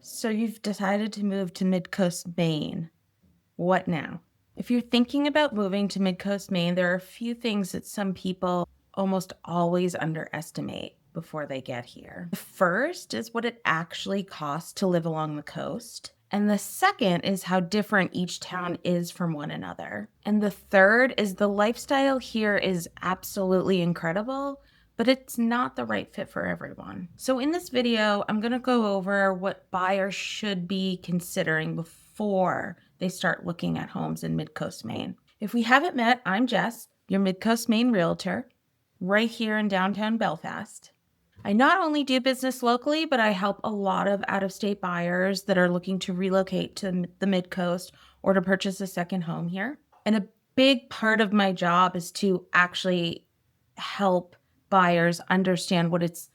So you've decided to move to Midcoast Maine. What now? If you're thinking about moving to Midcoast Maine, there are a few things that some people almost always underestimate before they get here. The first is what it actually costs to live along the coast. And the second is how different each town is from one another. And the third is the lifestyle here is absolutely incredible, but it's not the right fit for everyone. So in this video, I'm going to go over what buyers should be considering before they start looking at homes in Midcoast Maine. If we haven't met, I'm Jess, your Midcoast Maine Realtor, right here in downtown Belfast. I not only do business locally, but I help a lot of out-of-state buyers that are looking to relocate to the Midcoast or to purchase a second home here. And a big part of my job is to actually help buyers understand what it's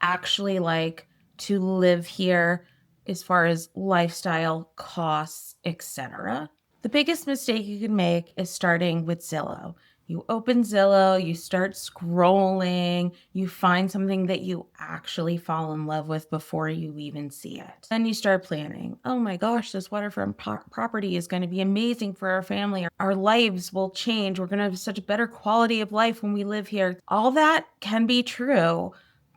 actually like to live here as far as lifestyle, costs, etc. The biggest mistake you can make is starting with Zillow. You open Zillow, you start scrolling, you find something that you actually fall in love with before you even see it. Then you start planning. Oh my gosh, this waterfront property is going to be amazing for our family. Our lives will change. We're going to have such a better quality of life when we live here. All that can be true,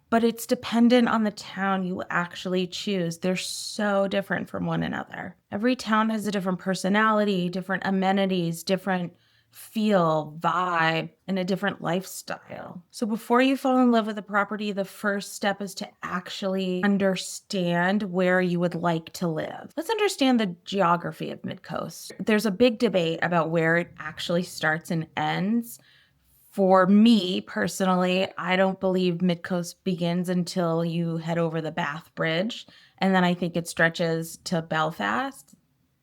but it's dependent on the town you actually choose. They're so different from one another. Every town has a different personality, different amenities, different feel, vibe, and a different lifestyle. So before you fall in love with a property, the first step is to actually understand where you would like to live. Let's understand the geography of Midcoast. There's a big debate about where it actually starts and ends. For me personally, I don't believe Midcoast begins until you head over the Bath Bridge. And then I think it stretches to Belfast.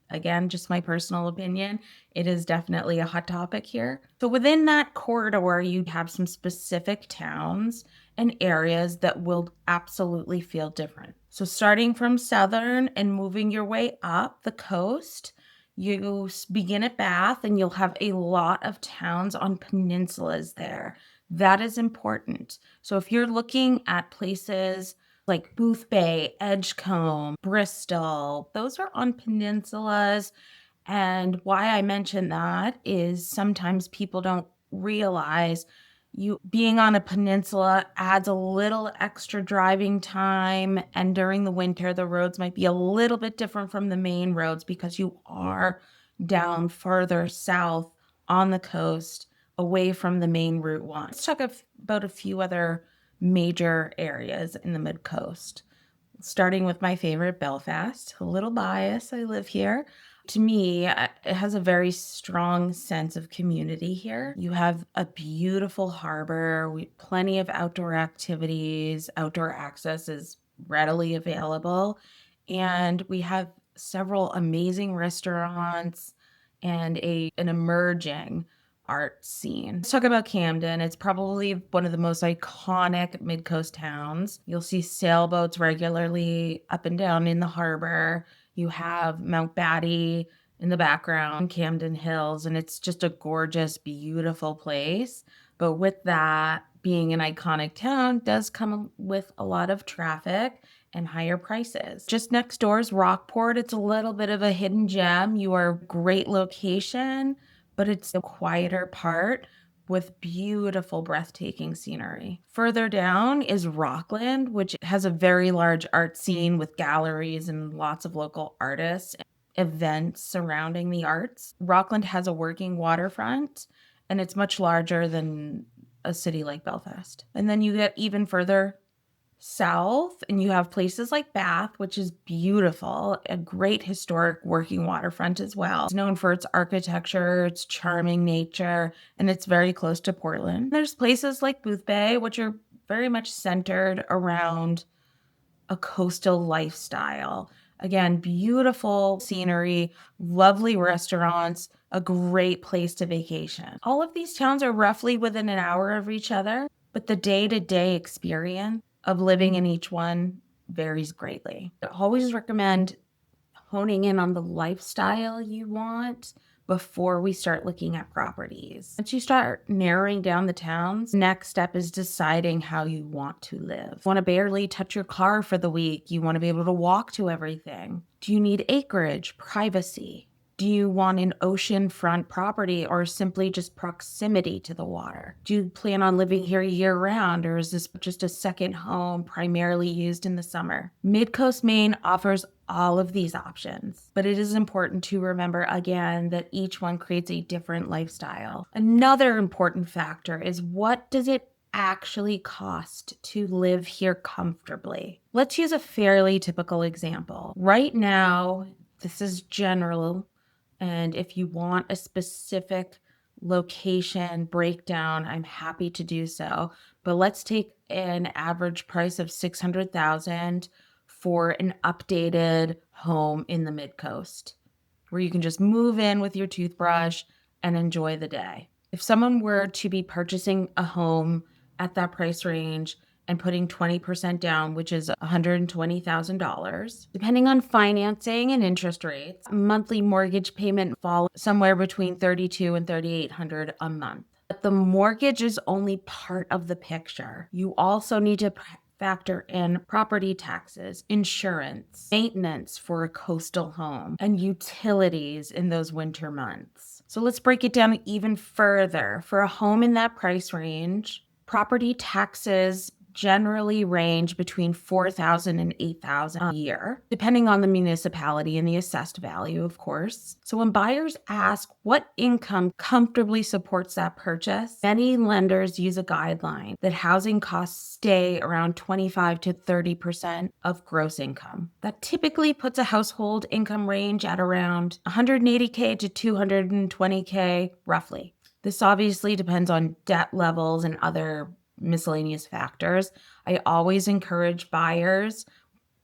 Again, just my personal opinion. It is definitely a hot topic here. So within that corridor, you have some specific towns and areas that will absolutely feel different. So starting from Southern and moving your way up the coast, you begin at Bath and you'll have a lot of towns on peninsulas there. That is important. So if you're looking at places like Boothbay, Edgecombe, Bristol, those are on peninsulas. And why I mention that is sometimes people don't realize you being on a peninsula adds a little extra driving time. And during the winter, the roads might be a little bit different from the main roads because you are down further south on the coast away from the main Route 1. Let's talk about a few other major areas in the mid-coast. Starting with my favorite, Belfast. A little bias, I live here. To me, it has a very strong sense of community here. You have a beautiful harbor, plenty of outdoor activities, outdoor access is readily available, and we have several amazing restaurants and an emerging art scene. Let's talk about Camden. It's probably one of the most iconic mid-coast towns. You'll see sailboats regularly up and down in the harbor. You have Mount Batty in the background, Camden Hills, and it's just a gorgeous, beautiful place. But with that, being an iconic town does come with a lot of traffic and higher prices. Just next door is Rockport. It's a little bit of a hidden gem. You are a great location, but it's a quieter part with beautiful, breathtaking scenery. Further down is Rockland, which has a very large art scene with galleries and lots of local artists and events surrounding the arts. Rockland has a working waterfront, and it's much larger than a city like Belfast. And then you get even further south and you have places like Bath, which is beautiful, a great historic working waterfront as well. It's known for its architecture, its charming nature, and it's very close to Portland. There's places like Boothbay, which are very much centered around a coastal lifestyle. Again, beautiful scenery, lovely restaurants, a great place to vacation. All of these towns are roughly within an hour of each other, but the day-to-day experience of living in each one varies greatly. I always recommend honing in on the lifestyle you want before we start looking at properties. Once you start narrowing down the towns, next step is deciding how you want to live. You want to barely touch your car for the week. You want to be able to walk to everything. Do you need acreage, privacy? Do you want an oceanfront property or simply just proximity to the water? Do you plan on living here year-round, or is this just a second home primarily used in the summer? Midcoast Maine offers all of these options, but it is important to remember again that each one creates a different lifestyle. Another important factor is, what does it actually cost to live here comfortably? Let's use a fairly typical example. Right now, this is general, and if you want a specific location breakdown, I'm happy to do so. But let's take an average price of $600,000 for an updated home in the Midcoast, where you can just move in with your toothbrush and enjoy the day. If someone were to be purchasing a home at that price range and putting 20% down, which is $120,000, depending on financing and interest rates, monthly mortgage payment fall somewhere between $3,200 and $3,800 a month. But the mortgage is only part of the picture. You also need to factor in property taxes, insurance, maintenance for a coastal home, and utilities in those winter months. So let's break it down even further. For a home in that price range, property taxes generally range between $4,000 and $8,000 a year, depending on the municipality and the assessed value, of course. So when buyers ask what income comfortably supports that purchase, many lenders use a guideline that housing costs stay around 25 to 30% of gross income. That typically puts a household income range at around $180K to $220K, roughly. This obviously depends on debt levels and other miscellaneous factors. I always encourage buyers,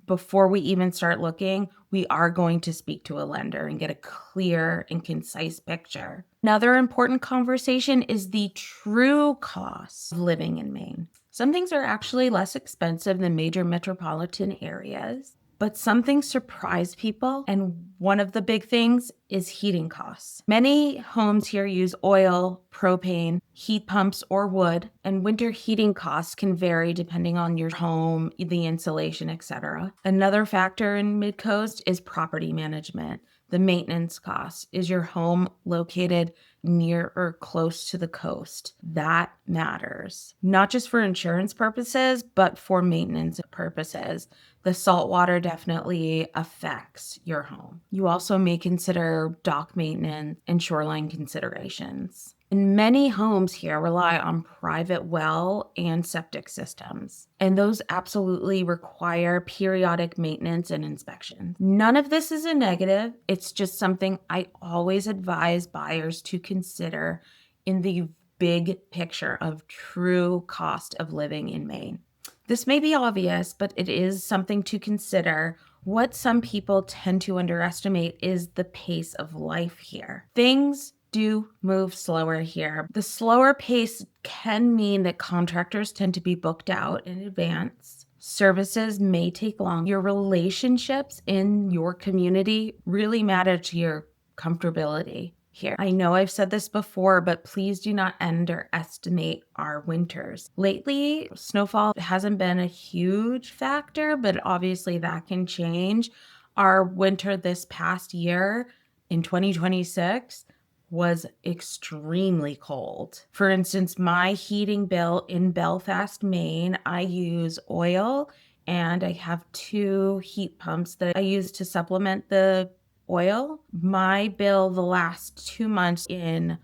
before we even start looking, we are going to speak to a lender and get a clear and concise picture. Another important conversation is the true cost of living in Maine. Some things are actually less expensive than major metropolitan areas, but some things surprise people, and one of the big things is heating costs. Many homes here use oil, propane, heat pumps, or wood, and winter heating costs can vary depending on your home, the insulation, etc. Another factor in Midcoast is property management. The maintenance costs. Is your home located near or close to the coast? That matters. Not just for insurance purposes, but for maintenance purposes. The salt water definitely affects your home. You also may consider dock maintenance and shoreline considerations. And many homes here rely on private well and septic systems, and those absolutely require periodic maintenance and inspection. None of this is a negative. It's just something I always advise buyers to consider in the big picture of true cost of living in Maine. This may be obvious, but it is something to consider. What some people tend to underestimate is the pace of life here. Things do move slower here. The slower pace can mean that contractors tend to be booked out in advance. Services may take long. Your relationships in your community really matter to your comfortability here. I know I've said this before, but please do not underestimate our winters. Lately, snowfall hasn't been a huge factor, but obviously that can change. Our winter this past year in 2026 was extremely cold. For instance, my heating bill in Belfast, Maine, I use oil, and I have 2 heat pumps that I use to supplement the oil. My bill the last 2 months in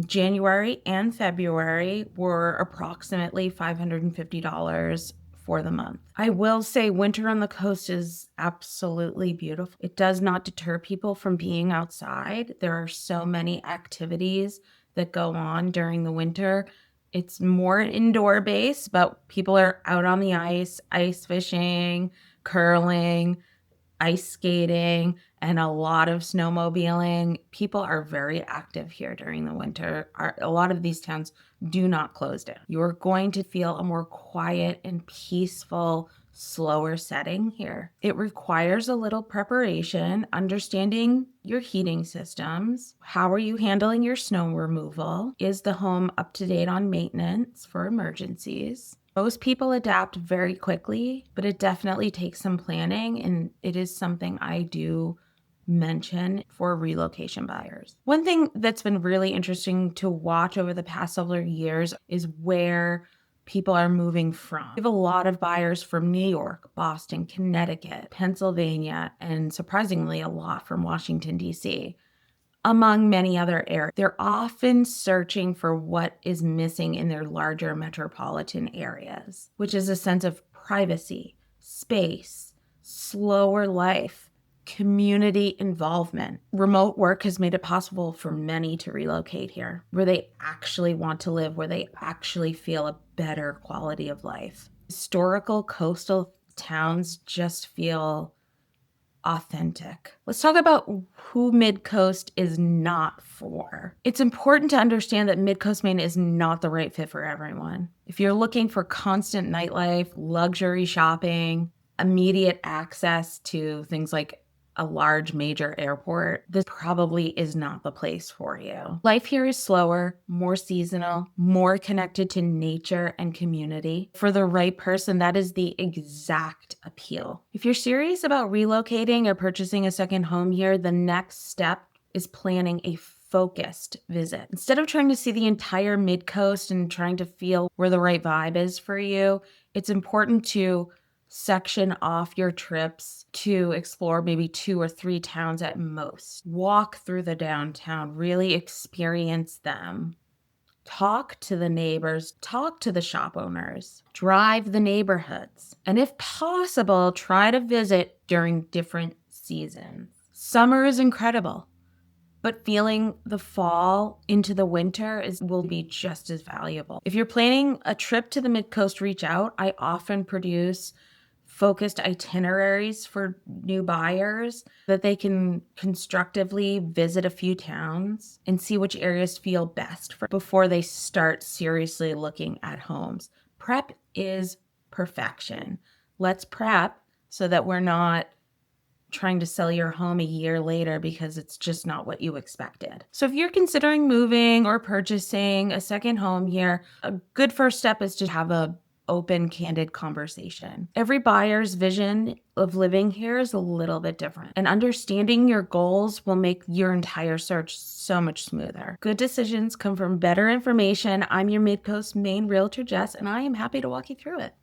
January and February were approximately $550 for the month. I will say winter on the coast is absolutely beautiful. It does not deter people from being outside. There are so many activities that go on during the winter. It's more indoor based, but people are out on the ice fishing, curling, ice skating, and a lot of snowmobiling. People are very active here during the winter. A lot of these towns do not close down. You're going to feel a more quiet and peaceful slower setting here. It requires a little preparation, understanding your heating systems. How are you handling your snow removal? Is the home up to date on maintenance for emergencies? Most people adapt very quickly, but it definitely takes some planning, and it is something I do mention for relocation buyers. One thing that's been really interesting to watch over the past several years is where people are moving from. We have a lot of buyers from New York, Boston, Connecticut, Pennsylvania, and surprisingly, a lot from Washington, D.C., among many other areas. They're often searching for what is missing in their larger metropolitan areas, which is a sense of privacy, space, slower life, community involvement. Remote work has made it possible for many to relocate here, where they actually want to live, where they actually feel a better quality of life. Historical coastal towns just feel authentic. Let's talk about who Midcoast is not for. It's important to understand that Midcoast Maine is not the right fit for everyone. If you're looking for constant nightlife, luxury shopping, immediate access to things like a large major airport, this probably is not the place for you. Life here is slower, more seasonal, more connected to nature and community. For the right person, that is the exact appeal. If you're serious about relocating or purchasing a second home here, the next step is planning a focused visit. Instead of trying to see the entire Midcoast and trying to feel where the right vibe is for you, it's important to section off your trips to explore maybe 2 or 3 towns at most. Walk through the downtown, really experience them. Talk to the neighbors, talk to the shop owners, drive the neighborhoods, and if possible, try to visit during different seasons. Summer is incredible, but feeling the fall into the winter will be just as valuable. If you're planning a trip to the Midcoast, reach out. I often produce focused itineraries for new buyers that they can constructively visit a few towns and see which areas feel best for before they start seriously looking at homes. Prep is perfection. Let's prep so that we're not trying to sell your home a year later because it's just not what you expected. So if you're considering moving or purchasing a second home here, a good first step is to have a open, candid conversation. Every buyer's vision of living here is a little bit different, and understanding your goals will make your entire search so much smoother. Good decisions come from better information. I'm your Midcoast Maine Realtor Jess, and I am happy to walk you through it.